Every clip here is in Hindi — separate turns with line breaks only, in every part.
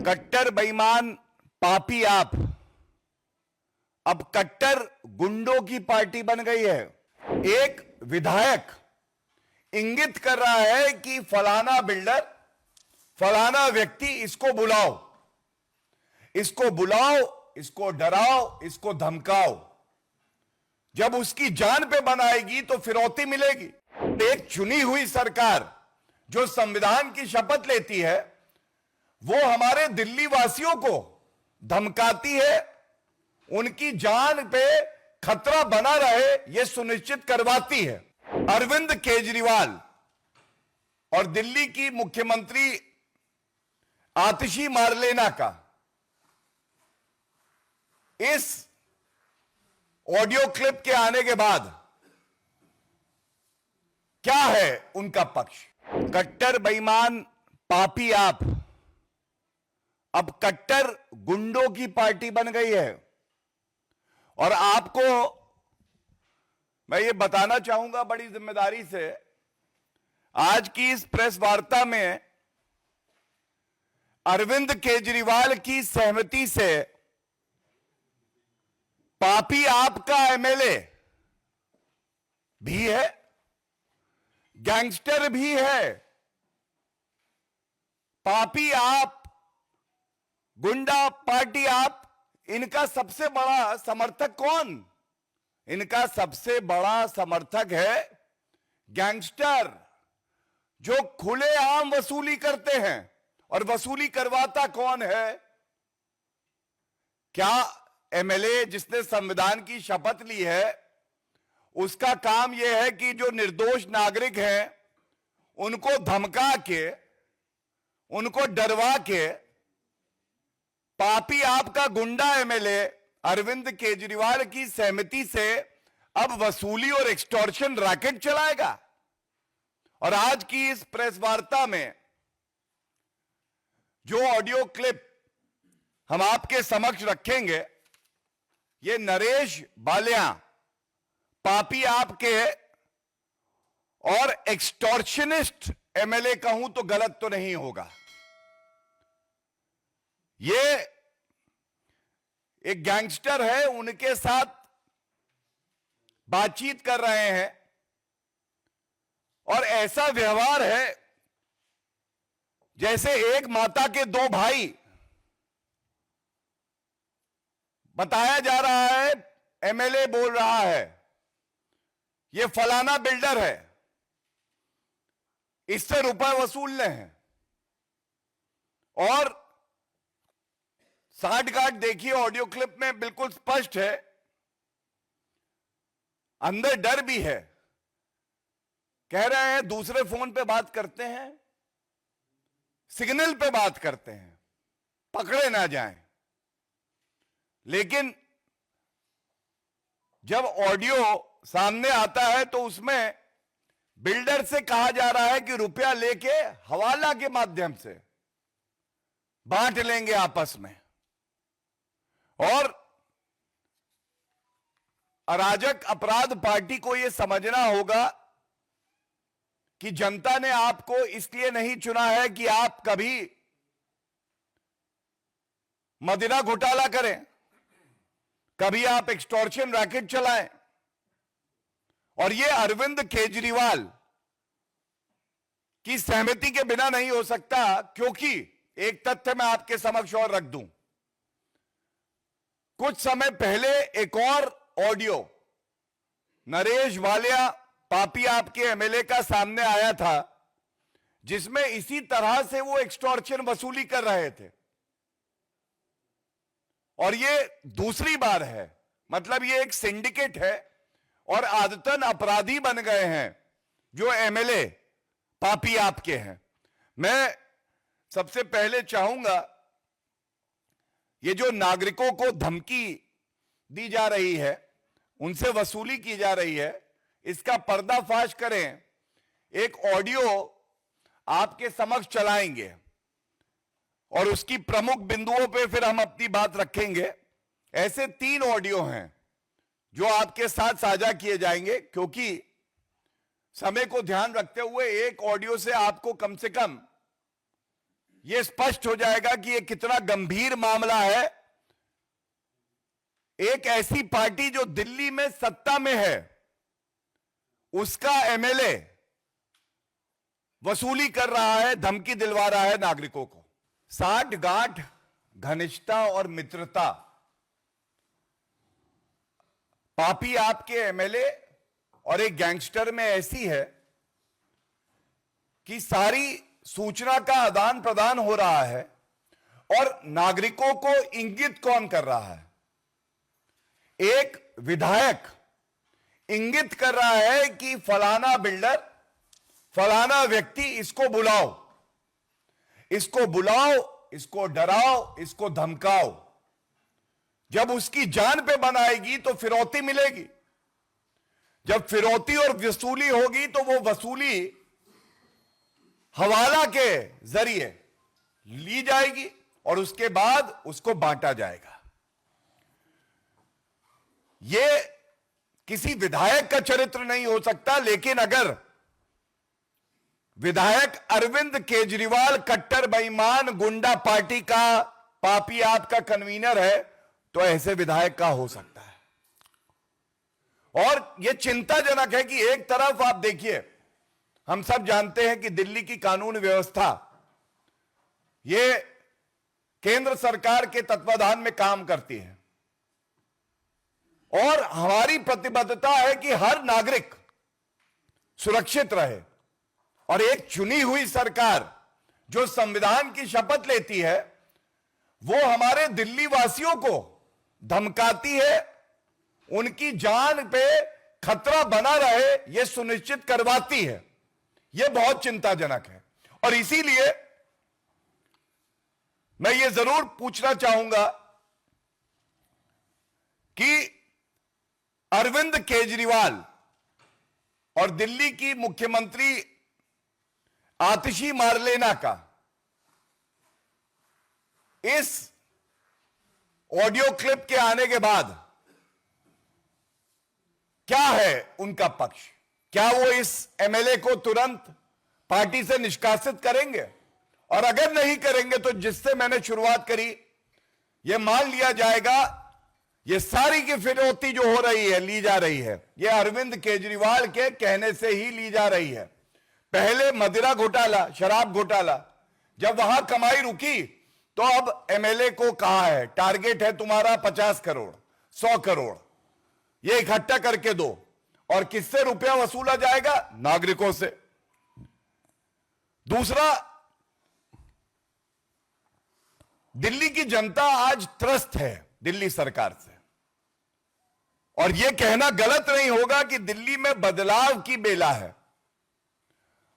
कट्टर बेईमान पापी आप अब कट्टर गुंडों की पार्टी बन गई है। एक विधायक इंगित कर रहा है कि फलाना बिल्डर, फलाना व्यक्ति, इसको बुलाओ, इसको बुलाओ, इसको डराओ, इसको धमकाओ। जब उसकी जान पे बनाएगी तो फिरौती मिलेगी। एक चुनी हुई सरकार जो संविधान की शपथ लेती है वो हमारे दिल्ली वासियों को धमकाती है, उनकी जान पे खतरा बना रहे यह सुनिश्चित करवाती है। अरविंद केजरीवाल और दिल्ली की मुख्यमंत्री आतिशी मार्लेना का इस ऑडियो क्लिप के आने के बाद क्या है उनका पक्ष? कट्टर बेईमान पापी आप अब कट्टर गुंडों की पार्टी बन गई है। और आपको मैं ये बताना चाहूंगा बड़ी जिम्मेदारी से, आज की इस प्रेस वार्ता में अरविंद केजरीवाल की सहमति से पापी आपका एमएलए भी है, गैंगस्टर भी है। पापी आप, गुंडा पार्टी आप, इनका सबसे बड़ा समर्थक कौन? इनका सबसे बड़ा समर्थक है गैंगस्टर, जो खुलेआम वसूली करते हैं। और वसूली करवाता कौन है? क्या एमएलए जिसने संविधान की शपथ ली है उसका काम यह है कि जो निर्दोष नागरिक हैं उनको धमका के, उनको डरवा के पापी आपका गुंडा एमएलए अरविंद केजरीवाल की सहमति से अब वसूली और एक्सटॉर्शन रैकेट चलाएगा। और आज की इस प्रेस वार्ता में जो ऑडियो क्लिप हम आपके समक्ष रखेंगे, ये नरेश बालिया पापी आपके और एक्सटॉर्शनिस्ट एमएलए कहूं तो गलत तो नहीं होगा। ये एक गैंगस्टर है, उनके साथ बातचीत कर रहे हैं और ऐसा व्यवहार है जैसे एक माता के दो भाई। बताया जा रहा है, एमएलए बोल रहा है ये फलाना बिल्डर है, इससे रुपए वसूलने हैं। और साठगांठ देखिए, ऑडियो क्लिप में बिल्कुल स्पष्ट है, अंदर डर भी है। कह रहे हैं दूसरे फोन पे बात करते हैं, सिग्नल पे बात करते हैं, पकड़े ना जाएं। लेकिन जब ऑडियो सामने आता है तो उसमें बिल्डर से कहा जा रहा है कि रुपया लेके हवाला के माध्यम से बांट लेंगे आपस में। और अराजक अपराध पार्टी को यह समझना होगा कि जनता ने आपको इसलिए नहीं चुना है कि आप कभी मदिरा घोटाला करें, कभी आप एक्सटॉर्शन रैकेट चलाएं। और यह अरविंद केजरीवाल की सहमति के बिना नहीं हो सकता, क्योंकि एक तथ्य मैं आपके समक्ष और रख दूं। कुछ समय पहले एक और ऑडियो नरेश वालिया पापी आपके एमएलए का सामने आया था, जिसमें इसी तरह से वो एक्सटॉर्शन वसूली कर रहे थे। और ये दूसरी बार है, मतलब ये एक सिंडिकेट है और आदतन अपराधी बन गए हैं जो एमएलए पापी आपके हैं। मैं सबसे पहले चाहूंगा, ये जो नागरिकों को धमकी दी जा रही है, उनसे वसूली की जा रही है, इसका पर्दाफाश करें। एक ऑडियो आपके समक्ष चलाएंगे और उसकी प्रमुख बिंदुओं पे फिर हम अपनी बात रखेंगे। ऐसे 3 ऑडियो हैं जो आपके साथ साझा किए जाएंगे, क्योंकि समय को ध्यान रखते हुए एक ऑडियो से आपको कम से कम यह स्पष्ट हो जाएगा कि यह कितना गंभीर मामला है। एक ऐसी पार्टी जो दिल्ली में सत्ता में है, उसका एमएलए वसूली कर रहा है, धमकी दिलवा रहा है नागरिकों को। साठगांठ, घनिष्ठता और मित्रता पापी आपके एमएलए और एक गैंगस्टर में ऐसी है कि सारी सूचना का आदान प्रदान हो रहा है और नागरिकों को इंगित कौन कर रहा है? एक विधायक इंगित कर रहा है कि फलाना बिल्डर, फलाना व्यक्ति, इसको बुलाओ, इसको बुलाओ, इसको डराओ, इसको धमकाओ। जब उसकी जान पे बनाएगी तो फिरौती मिलेगी। जब फिरौती और वसूली होगी तो वो वसूली हवाला के जरिए ली जाएगी और उसके बाद उसको बांटा जाएगा। ये किसी विधायक का चरित्र नहीं हो सकता, लेकिन अगर विधायक अरविंद केजरीवाल कट्टर बेईमान गुंडा पार्टी का पापी आपका कन्वीनर है तो ऐसे विधायक का हो सकता है। और यह चिंताजनक है कि एक तरफ आप देखिए, हम सब जानते हैं कि दिल्ली की कानून व्यवस्था ये केंद्र सरकार के तत्वाधान में काम करती है और हमारी प्रतिबद्धता है कि हर नागरिक सुरक्षित रहे। और एक चुनी हुई सरकार जो संविधान की शपथ लेती है वो हमारे दिल्ली वासियों को धमकाती है, उनकी जान पे खतरा बना रहे यह सुनिश्चित करवाती है। यह बहुत चिंताजनक है। और इसीलिए मैं यह जरूर पूछना चाहूंगा कि अरविंद केजरीवाल और दिल्ली की मुख्यमंत्री आतिशी मार्लेना का इस ऑडियो क्लिप के आने के बाद क्या है उनका पक्ष? क्या वो इस एमएलए को तुरंत पार्टी से निष्कासित करेंगे? और अगर नहीं करेंगे तो जिससे मैंने शुरुआत करी, यह मान लिया जाएगा ये सारी की फिरौती जो हो रही है, ली जा रही है, यह अरविंद केजरीवाल के कहने से ही ली जा रही है। पहले मदिरा घोटाला, शराब घोटाला, जब वहां कमाई रुकी तो अब एमएलए को कहा है टारगेट है तुम्हारा 50 करोड़, 100 करोड़, ये इकट्ठा करके दो। और किससे रुपया वसूला जाएगा? नागरिकों से। दूसरा, दिल्ली की जनता आज त्रस्त है दिल्ली सरकार से, और यह कहना गलत नहीं होगा कि दिल्ली में बदलाव की बेला है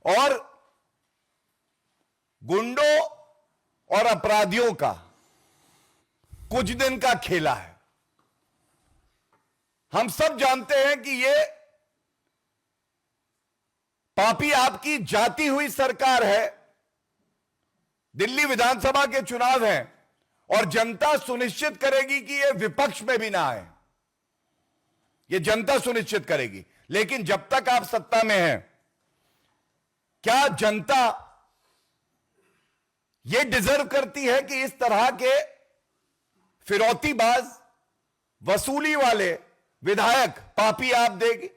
और गुंडों और अपराधियों का कुछ दिन का खेला है। हम सब जानते हैं कि यह पापी आपकी जाती हुई सरकार है। दिल्ली विधानसभा के चुनाव हैं और जनता सुनिश्चित करेगी कि यह विपक्ष में भी ना आए, यह जनता सुनिश्चित करेगी। लेकिन जब तक आप सत्ता में हैं, क्या जनता यह डिजर्व करती है कि इस तरह के फिरौतीबाज, वसूली वाले विधायक पापी आप देगी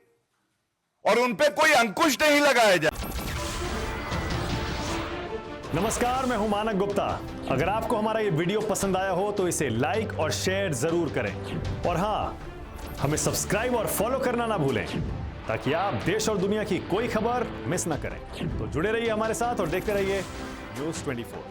और उन पे कोई अंकुश नहीं लगाया जाए?
नमस्कार, मैं हूं मानक गुप्ता। अगर आपको हमारा ये वीडियो पसंद आया हो तो इसे लाइक और शेयर जरूर करें, और हां, हमें सब्सक्राइब और फॉलो करना ना भूलें ताकि आप देश और दुनिया की कोई खबर मिस ना करें। तो जुड़े रहिए हमारे साथ और देखते रहिए News 24।